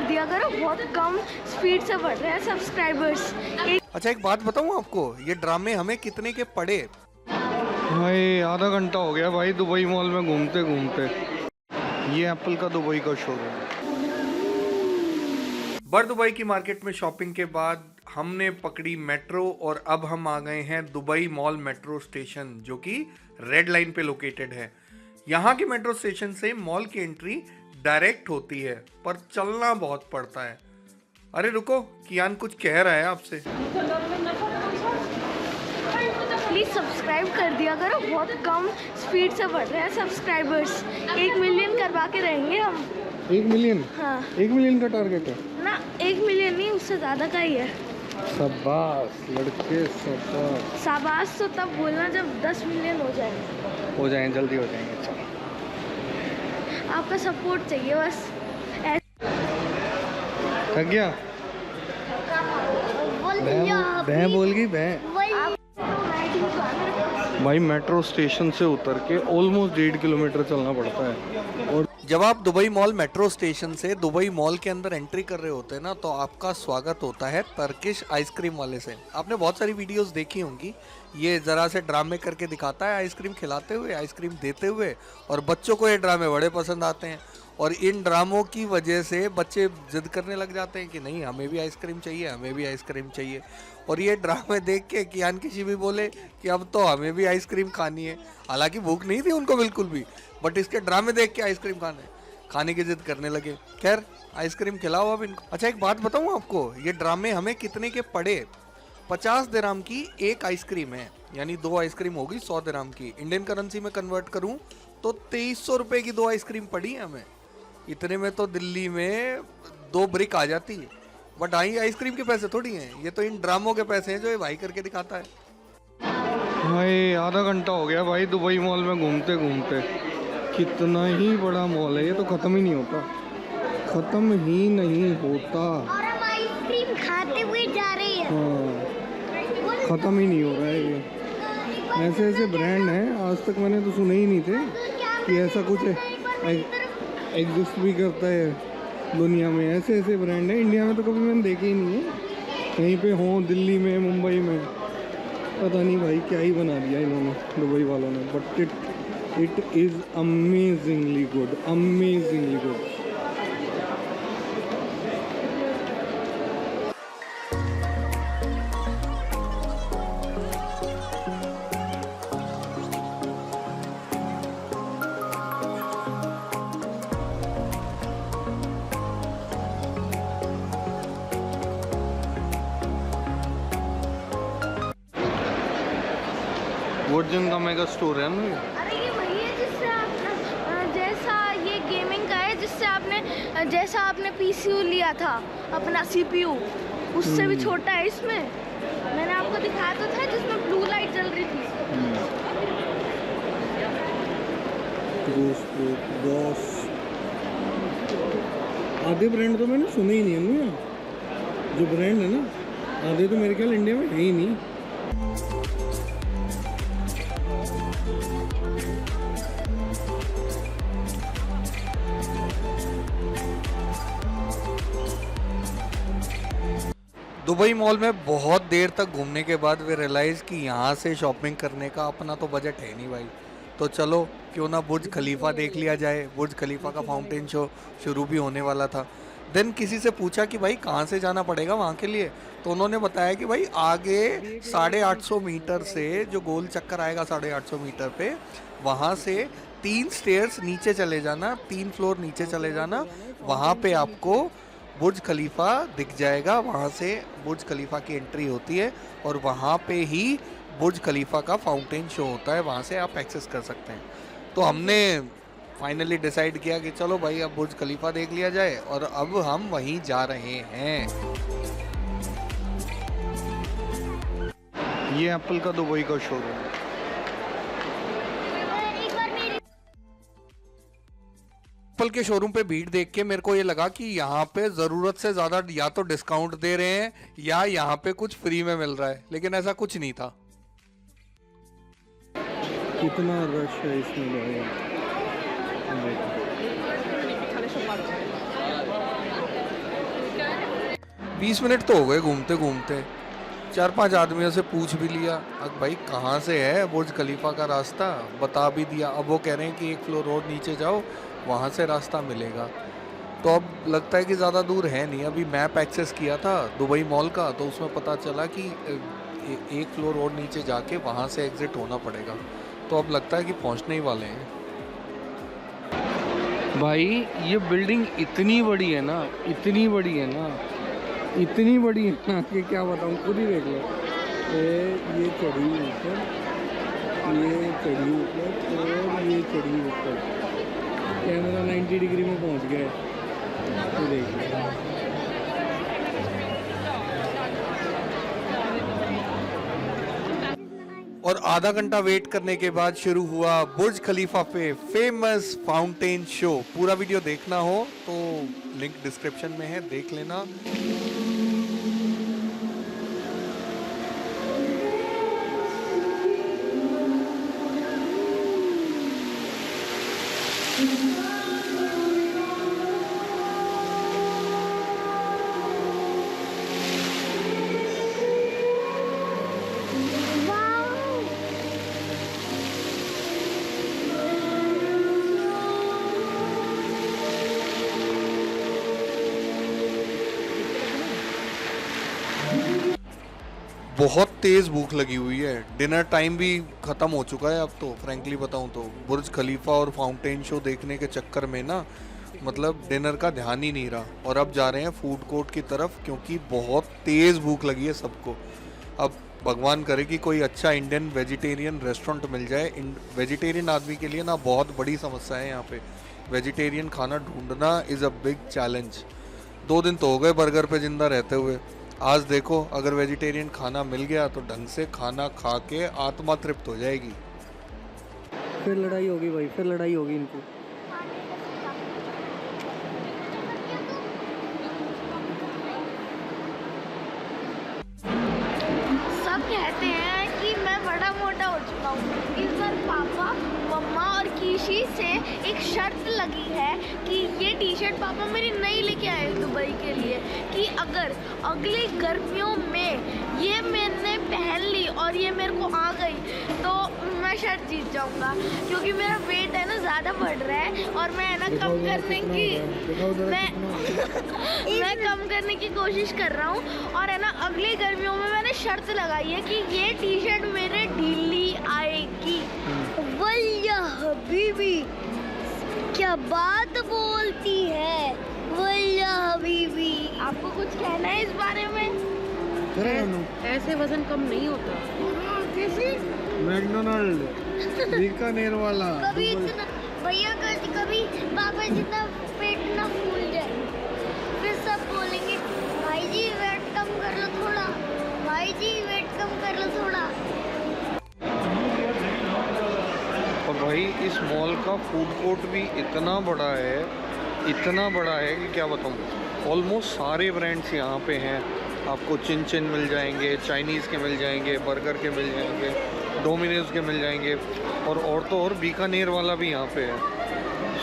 दिया करो, बहुत कम स्पीड से बढ़ रहे हैं सब्सक्राइबर्स। अच्छा एक बात बताऊं आपको, ये ड्रामे हमें कितने के पड़े? भाई आधा घंटा हो गया भाई दुबई मॉल में घूमते घूमते। ये एप्पल का दुबई का शोरूम। बर दुबई की मार्केट में शॉपिंग के बाद हमने पकड़ी मेट्रो और अब हम आ गए हैं दुबई मॉल मेट्रो स्टेशन, जो कि रेड लाइन पे लोकेटेड है। यहाँ के मेट्रो स्टेशन से मॉल की एंट्री डायरेक्ट होती है, पर चलना बहुत पड़ता है। अरे रुको, कियान कुछ कह रहा है आपसे। प्लीज सब्सक्राइब कर दिया करो, बहुत कम स्पीड से बढ़ रहे हैं सब्सक्राइबर्स। 1 मिलियन करवा के रहेंगे हम। 1 मिलियन? हाँ 1 मिलियन का टारगेट है ना, 1 मिलियन नहीं, उससे ज़्यादा का ही है। शाबाश लड़के, शाबाश। शाबाश तो तब बोलना जब 10 मिलियन हो जाए। हो जाएंगे, जल्दी हो जाएंगे। अच्छा आपका सपोर्ट चाहिए बस। थक गया? भैं बोल गई भैं। भाई मेट्रो स्टेशन से उतर के ऑलमोस्ट 1.5 किलोमीटर चलना पड़ता है। और जब आप दुबई मॉल मेट्रो स्टेशन से दुबई मॉल के अंदर एंट्री कर रहे होते हैं ना, तो आपका स्वागत होता है टर्किश आइसक्रीम वाले से। आपने बहुत सारी वीडियोस देखी होंगी, ये ज़रा से ड्रामे करके दिखाता है आइसक्रीम खिलाते हुए, आइसक्रीम देते हुए, और बच्चों को ये ड्रामे बड़े पसंद आते हैं। और इन ड्रामों की वजह से बच्चे जिद करने लग जाते हैं कि नहीं हमें भी आइसक्रीम चाहिए, हमें भी आइसक्रीम चाहिए। और ये ड्रामे देख के कियान किसी भी बोले कि अब तो हमें भी आइसक्रीम खानी है। हालांकि भूख नहीं थी उनको बिल्कुल भी, बट इसके ड्रामे देख के आइसक्रीम खाने की जिद करने लगे। खैर आइसक्रीम खिलाओ अब इनको। अच्छा एक बात बताऊँ आपको, ये ड्रामे हमें कितने के पड़े? 50 दिरहम की एक आइसक्रीम है, यानी 2 आइसक्रीम होगी 100 दिरहम की। इंडियन करेंसी में कन्वर्ट करूँ तो 2300 रुपये की 2 आइसक्रीम पड़ी है हमें। इतने में तो दिल्ली में 2 ब्रिक आ जाती है। बट आई आइसक्रीम के पैसे थोड़ी हैं, ये तो इन ड्रामों के पैसे हैं जो ये भाई करके दिखाता है। भाई आधा घंटा हो गया भाई दुबई मॉल में घूमते घूमते। कितना ही बड़ा मॉल है, ये तो ख़त्म ही नहीं होता, ख़त्म ही नहीं होता। और हम आइसक्रीम खाते हुए जा रहे हैं। हाँ ख़त्म ही नहीं हो रहा है ये। ऐसे ऐसे ब्रांड हैं, आज तक मैंने तो सुने ही नहीं थे कि ऐसा कुछ एग्जिस्ट भी करता है दुनिया में। ऐसे ऐसे ब्रांड हैं, इंडिया में तो कभी मैंने देखे ही नहीं है। कहीं पे हो दिल्ली में, मुंबई में, पता नहीं भाई क्या ही बना दिया इन्होंने दुबई वालों ने। But it is amazingly good, amazingly good. Virgin का मेगा स्टोर है ना। अरे ये वही है जिससे आप जैसा ये गेमिंग का है, जिससे आपने जैसा आपने पीसीयू लिया था अपना सीपीयू, उससे भी छोटा है इसमें। मैंने आपको दिखाया तो था जिसमें ब्लू लाइट जल रही थी। बॉस आधे ब्रांड तो मैंने सुने ही नहीं है ना, जो ब्रांड है ना आधे तो मेरे ख्याल इंडिया में है ही नहीं। दुबई मॉल में बहुत देर तक घूमने के बाद वे रियलाइज़ कि यहाँ से शॉपिंग करने का अपना तो बजट है नहीं भाई, तो चलो क्यों ना बुर्ज खलीफा देख लिया जाए। बुर्ज खलीफा का फाउंटेन शो शुरू भी होने वाला था। देन किसी से पूछा कि भाई कहाँ से जाना पड़ेगा वहाँ के लिए, तो उन्होंने बताया कि भाई आगे 850 मीटर से जो गोल चक्कर आएगा 850 मीटर पे, वहाँ से 3 स्टेयर्स नीचे चले जाना, 3 फ्लोर नीचे चले जाना, वहाँ पे आपको बुर्ज खलीफा दिख जाएगा। वहाँ से बुर्ज खलीफा की एंट्री होती है और वहाँ पे ही बुर्ज खलीफा का फाउंटेन शो होता है, वहाँ से आप एक्सेस कर सकते हैं। तो हमने फाइनली डिसाइड किया कि चलो भाई अब बुर्ज खलीफा देख लिया जाए, और अब हम वहीं जा रहे हैं। ये एप्पल का दुबई का शोरूम है। एप्पल के शोरूम पे भीड़ देख के मेरे को ये लगा कि यहाँ पे ज़रूरत से ज़्यादा या तो डिस्काउंट दे रहे हैं या यहाँ पे कुछ फ्री में मिल रहा है, लेकिन ऐसा कुछ नहीं था। कितना रश है इसमें। 20 मिनट तो हो गए घूमते घूमते। 4-5 आदमियों से पूछ भी लिया, अब भाई कहाँ से है बुर्ज खलीफा का रास्ता, बता भी दिया। अब वो कह रहे हैं कि 1 फ्लोर और नीचे जाओ, वहाँ से रास्ता मिलेगा। तो अब लगता है कि ज़्यादा दूर है नहीं। अभी मैप एक्सेस किया था दुबई मॉल का, तो उसमें पता चला कि 1 फ्लोर और नीचे जाके वहाँ से एग्ज़िट होना पड़ेगा। तो अब लगता है कि पहुँचने ही वाले हैं। भाई ये बिल्डिंग इतनी बड़ी है ना, इतनी बड़ी है ना, इतनी बड़ी है ना कि क्या बताऊँ, खुद ही देख लो। ये चढ़ी ऊपर, ये चढ़ी ऊपर और ये चढ़ी ऊपर। कैमरा 90 डिग्री में पहुंच गया है, तो देख लो। और आधा घंटा वेट करने के बाद शुरू हुआ बुर्ज खलीफा पे फेमस फाउंटेन शो। पूरा वीडियो देखना हो तो लिंक डिस्क्रिप्शन में है, देख लेना। बहुत तेज़ भूख लगी हुई है। डिनर टाइम भी ख़त्म हो चुका है अब तो, फ्रैंकली बताऊं तो बुर्ज खलीफा और फाउंटेन शो देखने के चक्कर में ना, मतलब डिनर का ध्यान ही नहीं रहा। और अब जा रहे हैं फूड कोर्ट की तरफ, क्योंकि बहुत तेज़ भूख लगी है सबको। अब भगवान करे कि कोई अच्छा इंडियन वेजिटेरियन रेस्टोरेंट मिल जाए। वेजिटेरियन आदमी के लिए ना बहुत बड़ी समस्या है यहाँ पे। वेजिटेरियन खाना ढूंढना इज़ अ बिग चैलेंज। 2 दिन तो हो गए बर्गर पे ज़िंदा रहते हुए। आज देखो अगर वेजिटेरियन खाना मिल गया तो ढंग से खाना खा के आत्मा तृप्त हो जाएगी। फिर लड़ाई होगी भाई, फिर लड़ाई होगी इनकी। सब कहते हैं कि मैं बड़ा मोटा हो चुका हूँ। इस बार पापा, मम्मा और कीशी से एक शर्त लगी है कि ये टी शर्ट पापा मेरी नई लेके आए दुबई के लिए, कि अगर अगली गर्मियों में ये मैंने पहन ली और ये मेरे को आ गई तो मैं शर्ट जीत जाऊंगा। क्योंकि मेरा वेट है ना ज़्यादा बढ़ रहा है और मैं है ना कम करने की मैं कम करने की कोशिश कर रहा हूँ। और है ना अगली गर्मियों में मैंने शर्त लगाई है कि ये टी शर्ट मेरे ढीली आएगी। वल्या हबीबी, क्या बात बोलती है वल्या हबीबी। आपको कुछ कहना है इस बारे में? ऐसे वजन कम नहीं होता। कैसे? मैकडोनल्ड बीकानेर वाला कभी इतना भैया कभी पापा जितना पेट ना फूल जाए, फिर सब बोलेंगे भाई जी वेट कम कर लो थोड़ा, भाई जी वेट कम कर लो थोड़ा। और भाई इस मॉल का फूड कोर्ट भी इतना बड़ा है, इतना बड़ा है कि क्या बताऊँ। ऑलमोस्ट सारे ब्रांड्स यहाँ पे हैं। आपको चिन चिन मिल जाएंगे, चाइनीज़ के मिल जाएंगे, बर्गर के मिल जाएंगे, डोमिनोज के मिल जाएंगे, और तो और बीकानेर वाला भी यहाँ पे है।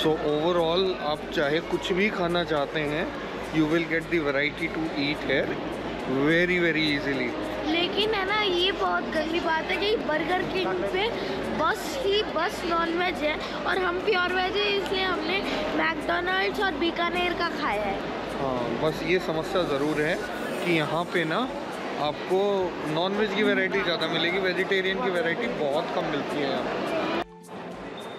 सो ओवरऑल आप चाहे कुछ भी खाना चाहते हैं, you will get the variety to eat here very very easily. लेकिन है ना ये बहुत गंदी बात है कि बर्गर किंग पे बस नॉन वेज है और हम प्योर वेज है, इसलिए हमने मैकडोनल्ड्स और बीकानेर का खाया है। हाँ, बस ये समस्या ज़रूर है कि यहाँ पे ना आपको नॉन वेज की वैरायटी ज़्यादा मिलेगी, वेजिटेरियन की वैरायटी बहुत कम मिलती है यहाँ।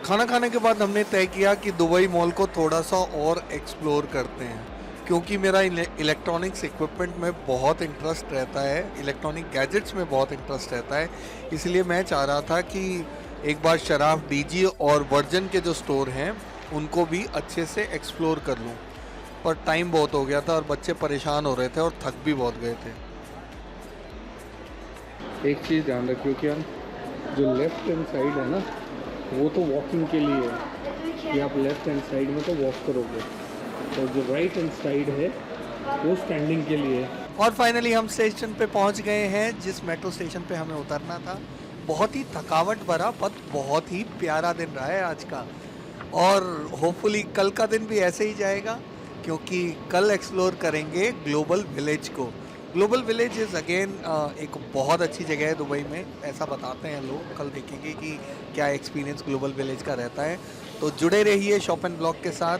खाना खाने के बाद हमने तय किया कि दुबई मॉल को थोड़ा सा और एक्सप्लोर करते हैं, क्योंकि मेरा इलेक्ट्रॉनिक्स इक्विपमेंट में बहुत इंटरेस्ट रहता है, इलेक्ट्रॉनिक गैजेट्स में बहुत इंटरेस्ट रहता है। इसलिए मैं चाह रहा था कि एक बार शराफ डीजी और वर्जन के जो स्टोर हैं उनको भी अच्छे से एक्सप्लोर कर लूँ। पर टाइम बहुत हो गया था और बच्चे परेशान हो रहे थे और थक भी बहुत गए थे। एक चीज़ ध्यान रखियो कि जो लेफ्ट हैंड साइड है ना, वो तो वॉकिंग के लिए है कि आप लेफ्ट हैंड साइड में तो वॉक करोगे, और जो राइट हैंड साइड है वो स्टैंडिंग के लिए है। और फाइनली हम स्टेशन पे पहुंच गए हैं, जिस मेट्रो स्टेशन पे हमें उतरना था। बहुत ही थकावट भरा पर बहुत ही प्यारा दिन रहा है आज का, और होपफुली कल का दिन भी ऐसे ही जाएगा। क्योंकि कल एक्सप्लोर करेंगे ग्लोबल विलेज को। ग्लोबल विलेज इज़ अगेन एक बहुत अच्छी जगह है दुबई में, ऐसा बताते हैं लोग। कल देखेंगे कि क्या एक्सपीरियंस ग्लोबल विलेज का रहता है। तो जुड़े रहिए शॉप एंड ब्लॉग के साथ।